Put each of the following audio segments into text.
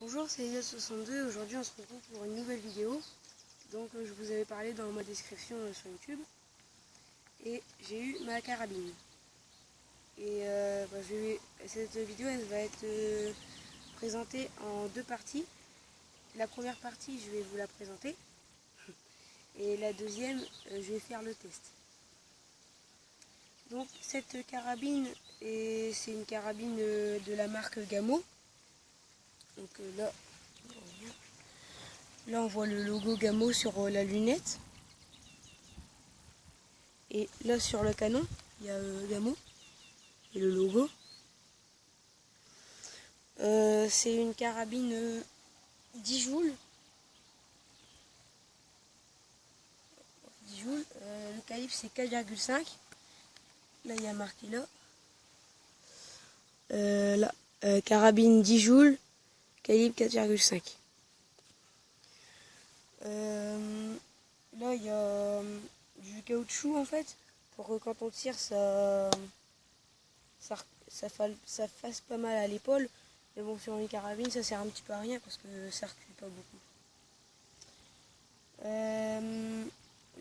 Bonjour, c'est Inès62. Aujourd'hui, on se retrouve pour une nouvelle vidéo. Donc, je vous avais parlé dans ma description sur YouTube. Et j'ai eu ma carabine. Et cette vidéo, elle va être présentée en deux parties. La première partie, je vais vous la présenter. Et la deuxième, je vais faire le test. Donc, cette carabine, c'est une carabine de la marque Gamo. Donc là, on voit le logo Gamo sur la lunette. Et là, sur le canon, il y a Gamo et le logo. C'est une carabine 10 joules. 10 joules. Le calibre, c'est 4,5. Là, il y a marqué là. Carabine 10 joules, calibre 4,5. Là, il y a du caoutchouc en fait, pour que quand on tire, ça fasse pas mal à l'épaule. Mais bon, sur une carabine, ça sert un petit peu à rien parce que ça recule pas beaucoup.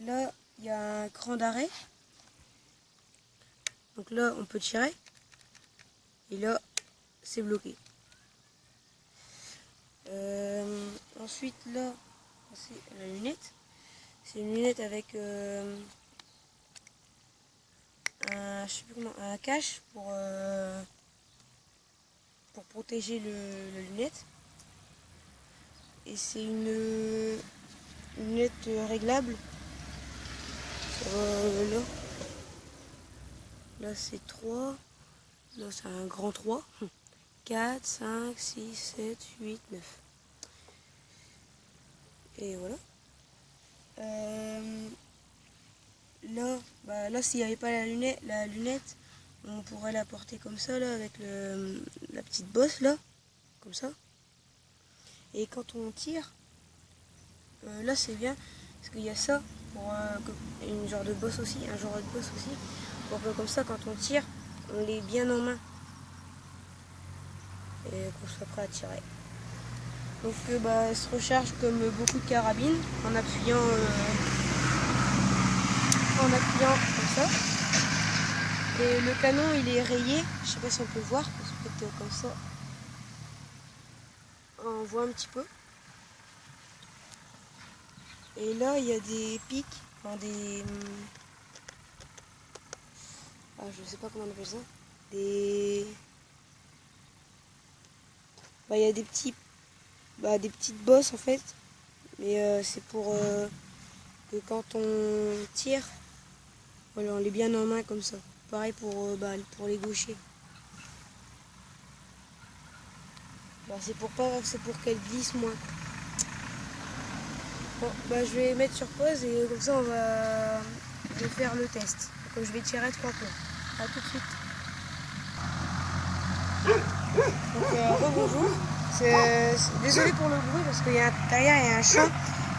Là, il y a un cran d'arrêt. Donc là, on peut tirer. Et là, c'est bloqué. Ensuite, là, c'est la lunette. C'est une lunette avec un cache pour protéger la lunette. Et c'est une lunette réglable. Ça va là. Là, c'est 3. Là, c'est un grand 3. 4, 5, 6, 7, 8, 9. Et voilà. Là, s'il n'y avait pas la lunette, on pourrait la porter comme ça, là, avec la petite bosse, là, comme ça. Et quand on tire, là, c'est bien, parce qu'il y a ça, pour une genre de bosse aussi, un genre de bosse aussi, pour que comme ça, quand on tire, on l'ait bien en main. Et qu'on soit prêt à tirer. Donc elle se recharge comme beaucoup de carabines en appuyant comme ça. Et le canon il est rayé, je sais pas si on peut voir, parce que peut-être comme ça on voit un petit peu. Et là il y a des pics, enfin je sais pas comment on appelle ça, il y a des petites bosses en fait, mais c'est pour que quand on tire, voilà, on les bien en main comme ça. Pareil pour les gauchers. C'est pour qu'elle glisse moins. Bon, je vais mettre sur pause et comme ça je vais faire le test. Donc, je vais tirer 3 plombs. A tout de suite. Donc rebonjour. Désolé pour le bruit parce qu'il y a derrière il y a un champ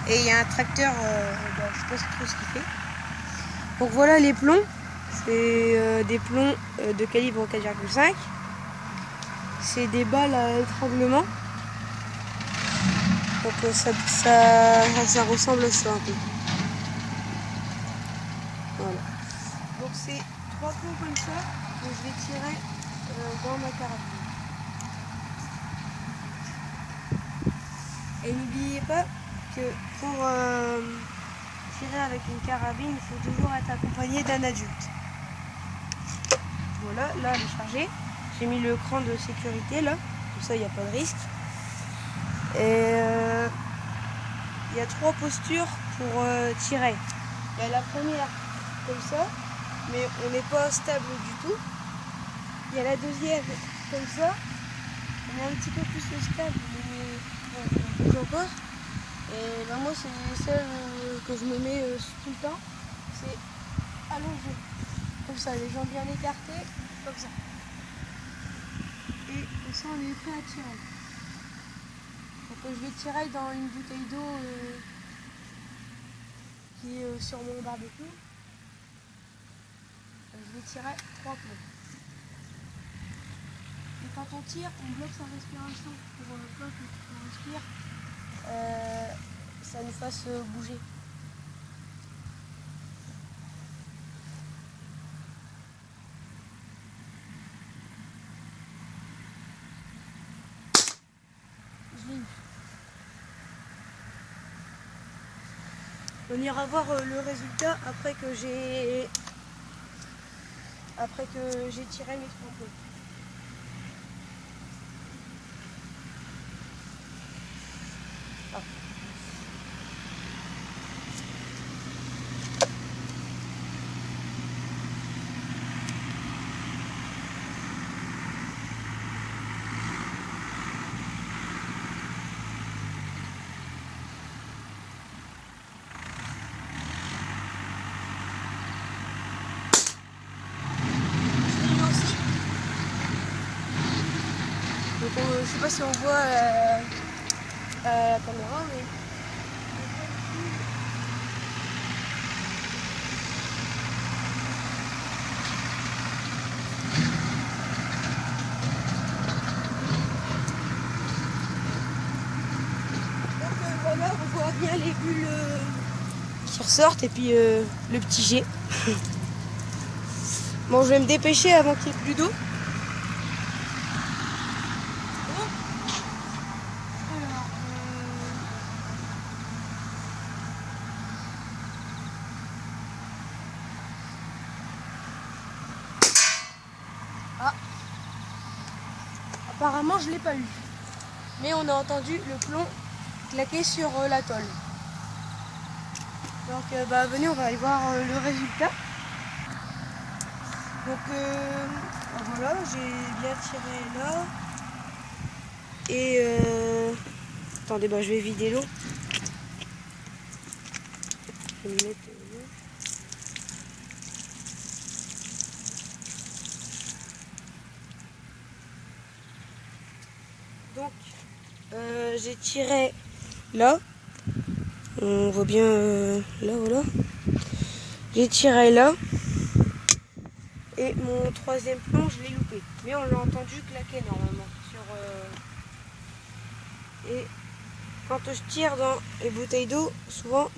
et il y a un tracteur. Je sais pas trop ce qu'il fait. Donc voilà les plombs. C'est des plombs de calibre 4,5. C'est des balles à étranglement. Donc ça ressemble à ça un peu. Voilà. Donc c'est 3 plombs comme ça que je vais tirer dans ma carabine. Et n'oubliez pas que pour tirer avec une carabine, il faut toujours être accompagné d'un adulte. Voilà, là elle est chargée. J'ai mis le cran de sécurité là, comme ça il n'y a pas de risque. Et il y a 3 postures pour tirer. Il y a la première comme ça, mais on n'est pas stable du tout. Il y a la deuxième comme ça, on est un petit peu plus stable, mais on bouge encore. Et moi c'est celle que je me mets tout le temps, c'est allongé, comme ça, les jambes bien écartées, comme ça. Et comme ça on est prêt à tirer. Donc je vais tirer dans une bouteille d'eau qui est sur mon barbecue. Je vais tirer 3 plombs. Et quand on tire, on bloque sa respiration pour pas que fasse bouger. Je l'ai eu. On ira voir le résultat après que j'ai tiré mes crampons. Ah. Donc je sais pas si on voit à la caméra, mais donc voilà, on voit bien les bulles qui ressortent et puis le petit jet. Bon, je vais me dépêcher avant qu'il n'y ait plus d'eau. Ah. Apparemment je l'ai pas eu, mais on a entendu le plomb claquer sur la tôle. Donc venez, on va aller voir le résultat. Donc voilà, j'ai bien tiré là. Et attendez, je vais vider l'eau. Je vais me mettre l'eau. Donc j'ai tiré là. On voit bien là, voilà. J'ai tiré là. Et mon troisième plomb, je l'ai loupé. Mais on l'a entendu claquer normalement. Et quand je tire dans les bouteilles d'eau, souvent,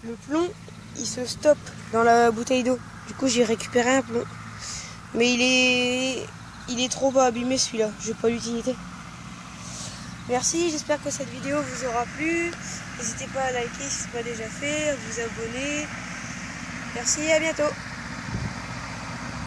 le plomb, il se stoppe dans la bouteille d'eau. Du coup, j'ai récupéré un plomb. Mais il est trop abîmé celui-là. Je n'ai pas l'utilité. Merci, j'espère que cette vidéo vous aura plu. N'hésitez pas à liker si ce n'est pas déjà fait, à vous abonner. Merci, à bientôt.